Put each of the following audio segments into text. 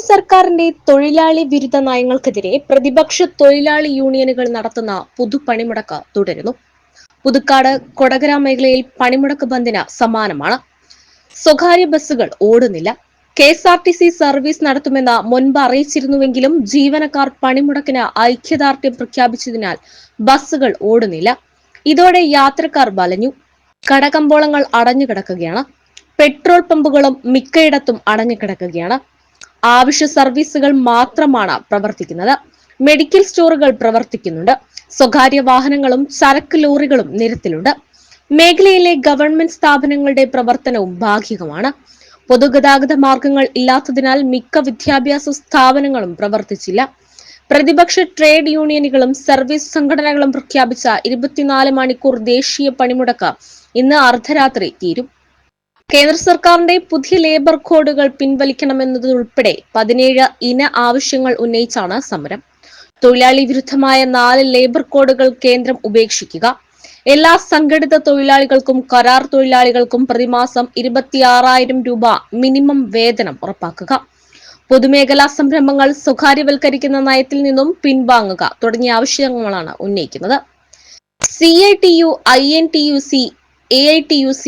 സർക്കാരിന്റെ തൊഴിലാളി വിരുദ്ധ നയങ്ങൾക്കെതിരെ പ്രതിപക്ഷ തൊഴിലാളി യൂണിയനുകൾ നടത്തുന്ന പൊതുപണിമുടക്ക് തുടരുന്നു. പുതുക്കാട് കൊടകര മേഖലയിൽ പണിമുടക്ക് ബന്ദിന് സമാനമാണ്. സ്വകാര്യ ബസ്സുകൾ ഓടുന്നില്ല. KSRTC സർവീസ് നടത്തുമെന്ന് മുൻപ് അറിയിച്ചിരുന്നുവെങ്കിലും ജീവനക്കാർ പണിമുടക്കിന് ഐക്യദാർഢ്യം പ്രഖ്യാപിച്ചതിനാൽ ബസ്സുകൾ ഓടുന്നില്ല. ഇതോടെ യാത്രക്കാർ വലഞ്ഞു. കടകമ്പോളങ്ങൾ അടഞ്ഞുകിടക്കുകയാണ്. പെട്രോൾ പമ്പുകളും മിക്കയിടത്തും അടഞ്ഞുകിടക്കുകയാണ്. ആവശ്യ സർവീസുകൾ മാത്രമാണ് പ്രവർത്തിക്കുന്നത്. മെഡിക്കൽ സ്റ്റോറുകൾ പ്രവർത്തിക്കുന്നുണ്ട്. സ്വകാര്യ വാഹനങ്ങളും ചരക്ക് ലോറികളും നിരത്തിലുണ്ട്. മേഖലയിലെ ഗവൺമെന്റ് സ്ഥാപനങ്ങളുടെ പ്രവർത്തനവും ഭാഗികമാണ്. പൊതുഗതാഗത മാർഗങ്ങൾ ഇല്ലാത്തതിനാൽ മിക്ക വിദ്യാഭ്യാസ സ്ഥാപനങ്ങളും പ്രവർത്തിച്ചില്ല. പ്രതിപക്ഷ ട്രേഡ് യൂണിയനുകളും സർവീസ് സംഘടനകളും പ്രഖ്യാപിച്ച 24 മണിക്കൂർ ദേശീയ പണിമുടക്ക് ഇന്ന് അർദ്ധരാത്രി തീരും. കേന്ദ്ര സർക്കാരിന്റെ പുതിയ ലേബർ കോഡുകൾ പിൻവലിക്കണമെന്നതുൾപ്പെടെ 17 ഇന ആവശ്യങ്ങൾ ഉന്നയിച്ചാണ് സമരം. തൊഴിലാളി വിരുദ്ധമായ 4 ലേബർ കോഡുകൾ കേന്ദ്രം ഉപേക്ഷിക്കുക, എല്ലാ സംഘടിത തൊഴിലാളികൾക്കും കരാർ തൊഴിലാളികൾക്കും പ്രതിമാസം 26,000 രൂപ മിനിമം വേതനം ഉറപ്പാക്കുക, പൊതുമേഖലാ സംരംഭങ്ങൾ സ്വകാര്യവൽക്കരിക്കുന്ന നയത്തിൽ നിന്നും പിൻവാങ്ങുക തുടങ്ങിയ ആവശ്യങ്ങളാണ് ഉന്നയിക്കുന്നത്. CITU, INTUC, AITUC,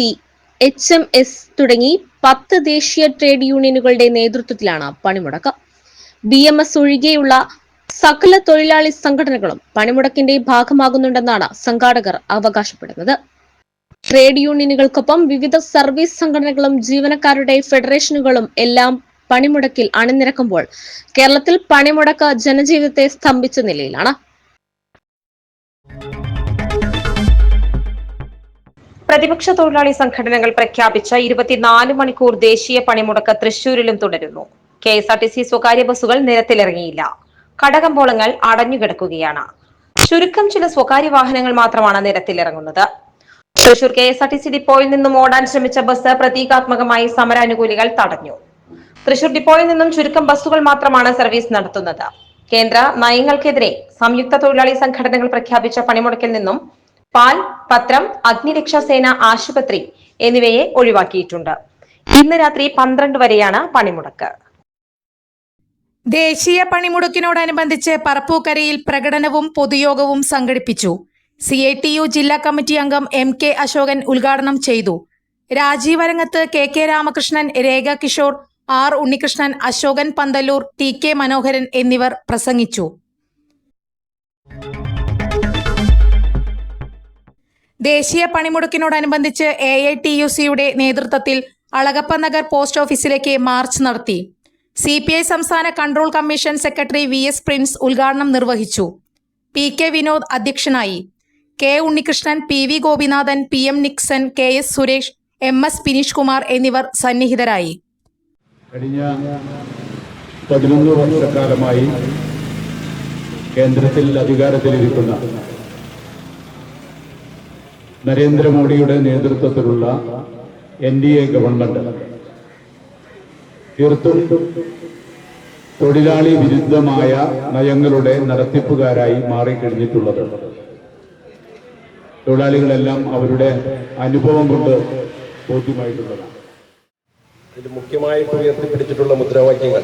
HMS തുടങ്ങി 10 ദേശീയ ട്രേഡ് യൂണിയനുകളുടെ നേതൃത്വത്തിലാണ് പണിമുടക്ക്. BMS ഒഴികെയുള്ള സകല തൊഴിലാളി സംഘടനകളും പണിമുടക്കിന്റെ ഭാഗമാകുന്നുണ്ടെന്നാണ് സംഘാടകർ അവകാശപ്പെടുന്നത്. ട്രേഡ് യൂണിയനുകൾക്കൊപ്പം വിവിധ സർവീസ് സംഘടനകളും ജീവനക്കാരുടെ ഫെഡറേഷനുകളും എല്ലാം പണിമുടക്കിൽ അണിനിരക്കുമ്പോൾ കേരളത്തിൽ പണിമുടക്ക് ജനജീവിതത്തെ സ്തംഭിച്ച നിലയിലാണ്. പ്രതിപക്ഷ തൊഴിലാളി സംഘടനകൾ പ്രഖ്യാപിച്ച 24 മണിക്കൂർ ദേശീയ പണിമുടക്ക് തൃശൂരിലും തുടരുന്നു. KSRTC സ്വകാര്യ ബസ്സുകൾ നിരത്തിലിറങ്ങിയില്ല. കടകമ്പോളങ്ങൾ അടഞ്ഞുകിടക്കുകയാണ്. ചുരുക്കം ചില സ്വകാര്യ വാഹനങ്ങൾ മാത്രമാണ് നിരത്തിലിറങ്ങുന്നത്. തൃശൂർ KSRTC ഡിപ്പോയിൽ നിന്നും ഓടാൻ ശ്രമിച്ച ബസ് പ്രതീകാത്മകമായി സമരാനുകൂലികൾ തടഞ്ഞു. തൃശൂർ ഡിപ്പോയിൽ നിന്നും ചുരുക്കം ബസ്സുകൾ മാത്രമാണ് സർവീസ് നടത്തുന്നത്. കേന്ദ്ര നയങ്ങൾക്കെതിരെ സംയുക്ത തൊഴിലാളി സംഘടനകൾ പ്രഖ്യാപിച്ച പണിമുടക്കിൽ നിന്നും പാൽ, പത്രം, അഗ്നിരക്ഷാസേന, ആശുപത്രി എന്നിവയെ ഒഴിവാക്കിയിട്ടുണ്ട്. ഇന്ന് രാത്രി 12 വരെയാണ് പണിമുടക്ക്. ദേശീയ പണിമുടക്കിനോടനുബന്ധിച്ച് പറപ്പൂക്കരയിൽ പ്രകടനവും പൊതുയോഗവും സംഘടിപ്പിച്ചു. CITU ജില്ലാ കമ്മിറ്റി അംഗം MK അശോകൻ ഉദ്ഘാടനം ചെയ്തു. രാജീവ് അരങ്ങത്ത്, KK രാമകൃഷ്ണൻ, രേഖ കിഷോർ, R ഉണ്ണികൃഷ്ണൻ, അശോകൻ പന്തല്ലൂർ, TK മനോഹരൻ എന്നിവർ പ്രസംഗിച്ചു. ദേശീയ പണിമുടക്കിനോടനുബന്ധിച്ച് AITUCയുടെ നേതൃത്വത്തിൽ അളഗപ്പ നഗർ പോസ്റ്റ് ഓഫീസിലേക്ക് മാർച്ച് നടത്തി. CPI സംസ്ഥാന control commission secretary VS Prince ഉദ്ഘാടനം നിർവഹിച്ചു. PK വിനോദ് അധ്യക്ഷനായി. K Unnikrishnan, PV Gopinathan, PM Nixon, KS Suresh, MS Bineesh Kumar എന്നിവർ സന്നിഹിതരായി. കഴിഞ്ഞ 11 വർഷക്കാലമായി കേന്ദ്രത്തിൽ അധികാരത്തിലിരിക്കുന്ന നരേന്ദ്രമോദിയുടെ നേതൃത്വത്തിലുള്ള NDA ഗവൺമെന്റ് തീർത്തും തൊഴിലാളി വിരുദ്ധമായ നയങ്ങളുടെ നടത്തിപ്പുകാരായി മാറിക്കഴിഞ്ഞിട്ടുള്ളത് തൊഴിലാളികളെല്ലാം അവരുടെ അനുഭവം കൊണ്ട് ബോധ്യമായിട്ടുള്ളതാണ്. ഇതിൽ മുഖ്യമായിട്ട് ഉയർത്തിപ്പിടിച്ചിട്ടുള്ള മുദ്രാവാക്യങ്ങൾ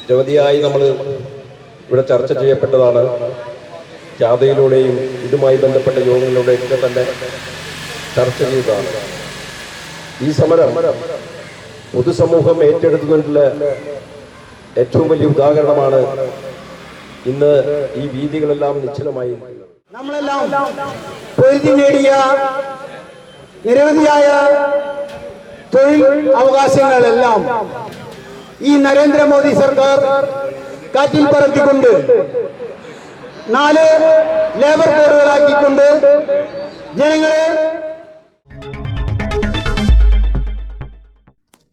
നിരവധിയായി നമ്മൾ ഇവിടെ ചർച്ച ചെയ്യപ്പെട്ടതാണ്. ജാഥയിലൂടെയും ഇതുമായി ബന്ധപ്പെട്ട യോഗങ്ങളിലൂടെയൊക്കെ തന്നെ ചർച്ച ചെയ്തതാണ്. ഈ സമരം പൊതുസമൂഹം ഏറ്റെടുത്തുകൊണ്ടുള്ള ഏറ്റവും വലിയ ഉദാഹരണമാണ് ഇന്ന് ഈ വീഥികളെല്ലാം നിശ്ചലമായി. നമ്മളെല്ലാം പൊരുതി നേടിയ നിരവധിയായ തൊഴിൽ അവകാശങ്ങളെല്ലാം ഈ നരേന്ദ്രമോദി സർക്കാർ കാറ്റിൽ പറത്തിക്കൊണ്ട് 4 ലേബർ കോഡുകളാക്കിക്കൊണ്ട് ജനങ്ങളെ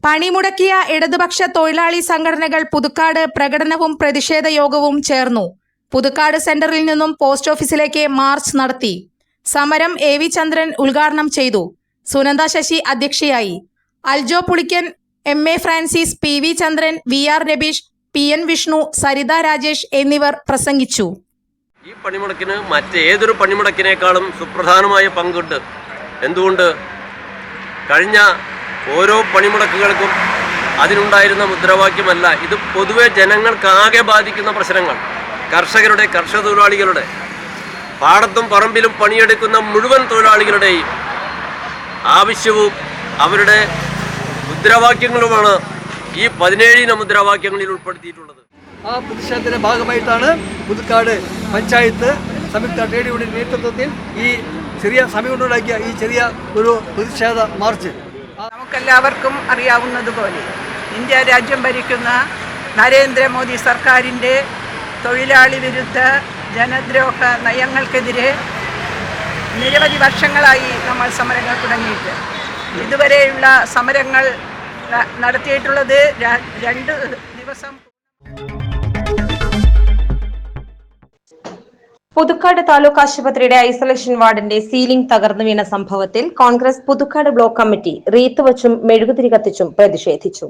പണിമുടക്കിയ ഇടതുപക്ഷ തൊഴിലാളി സംഘടനകൾ പുതുക്കാട് പ്രകടനവും പ്രതിഷേധ യോഗവും ചേർന്നു. പുതുക്കാട് സെന്ററിൽ നിന്നും പോസ്റ്റ് ഓഫീസിലേക്ക് മാർച്ച് നടത്തി. സമരം AV ചന്ദ്രൻ ഉദ്ഘാടനം ചെയ്തു. സുനന്ദ ശശി അധ്യക്ഷയായി. Aljo Pulikkan, MA Francis, PV Chandran, VR Rabeesh, PN Vishnu, Saritha Rajesh എന്നിവർ പ്രസംഗിച്ചു. ഈ പണിമുടക്കിന് മറ്റേതൊരു പണിമുടക്കിനേക്കാളും സുപ്രധാനമായ പങ്കുണ്ട്. എന്തുകൊണ്ട്? കഴിഞ്ഞ ഓരോ പണിമുടക്കുകൾക്കും അതിനുണ്ടായിരുന്ന മുദ്രാവാക്യമല്ല. ഇത് പൊതുവെ ജനങ്ങൾക്കാകെ ബാധിക്കുന്ന പ്രശ്നങ്ങൾ, കർഷക തൊഴിലാളികളുടെ, പാടത്തും പറമ്പിലും പണിയെടുക്കുന്ന മുഴുവൻ തൊഴിലാളികളുടെയും ആവശ്യവും അവരുടെ മുദ്രാവാക്യങ്ങളുമാണ് ഈ 17 മുദ്രാവാക്യങ്ങളിൽ ഉൾപ്പെടുത്തിയിട്ടുള്ളത്. ആ പ്രതിഷേധത്തിന്റെ ഭാഗമായിട്ടാണ് പുതുക്കാട് പഞ്ചായത്ത് സംയുക്ത ട്രേഡ് യൂണിയൻ നേതൃത്വത്തിൽ ഈ ചെറിയ സമയം കൊണ്ടുണ്ടാക്കിയ ഈ ചെറിയ ഒരു പ്രതിഷേധ മാർച്ച്. നമുക്കെല്ലാവർക്കും അറിയാവുന്നതുപോലെ ഇന്ത്യ രാജ്യം ഭരിക്കുന്ന നരേന്ദ്രമോദി സർക്കാരിൻ്റെ തൊഴിലാളി വിരുദ്ധ ജനദ്രോഹ നയങ്ങൾക്കെതിരെ നിരവധി വർഷങ്ങളായി നമ്മൾ സമരങ്ങൾ തുടങ്ങിയിട്ട് ഇതുവരെയുള്ള സമരങ്ങൾ നടത്തിയിട്ടുള്ളത് 2 ദിവസം. പുതുക്കാട് താലൂക്ക് ആശുപത്രിയുടെ ഐസൊലേഷൻ വാർഡിന്റെ സീലിംഗ് തകർന്നു വീണ സംഭവത്തിൽ Congress Puthukkad block committee wreath വച്ചും മെഴുകുതിരി കത്തിച്ചും പ്രതിഷേധിച്ചു.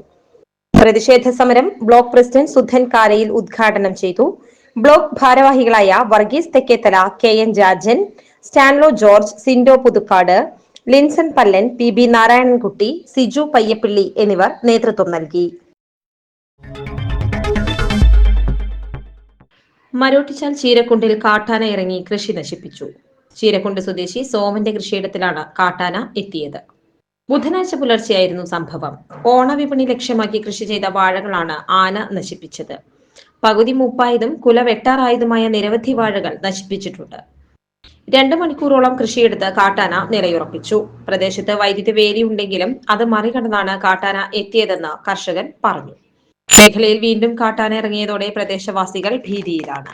പ്രതിഷേധ സമരം ബ്ലോക്ക് പ്രസിഡന്റ് സുധൻ കാരയിൽ ഉദ്ഘാടനം ചെയ്തു. ബ്ലോക്ക് ഭാരവാഹികളായ Varghese Thekkethala, KN Rajan, Stanlo George, Sindo Puthukkad, Linson Pallan, PB Narayanankutty, Siju Payyappilly എന്നിവർ നേതൃത്വം നൽകി. മരോട്ടിച്ചാൽ ചീരക്കുണ്ടിൽ കാട്ടാന ഇറങ്ങി കൃഷി നശിപ്പിച്ചു. ചീരക്കുണ്ട് സ്വദേശി സോമന്റെ കൃഷിയിടത്തിലാണ് കാട്ടാന എത്തിയത്. ബുധനാഴ്ച പുലർച്ചെയായിരുന്നു സംഭവം. ഓണവിപണി ലക്ഷ്യമാക്കി കൃഷി ചെയ്ത വാഴകളാണ് ആന നശിപ്പിച്ചത്. പകുതി മൂപ്പായതും കുല വെട്ടാറായതുമായ നിരവധി വാഴകൾ നശിപ്പിച്ചിട്ടുണ്ട്. 2 മണിക്കൂറോളം കൃഷിയെടുത്ത് കാട്ടാന നിലയുറപ്പിച്ചു. പ്രദേശത്ത് വൈദ്യുതി വേലിയുണ്ടെങ്കിലും അത് മറികടന്നാണ് കാട്ടാന എത്തിയതെന്ന് കർഷകൻ പറഞ്ഞു. മേഖലയിൽ വീണ്ടും കാട്ടാന ഇറങ്ങിയതോടെ പ്രദേശവാസികൾ ഭീതിയിലാണ്.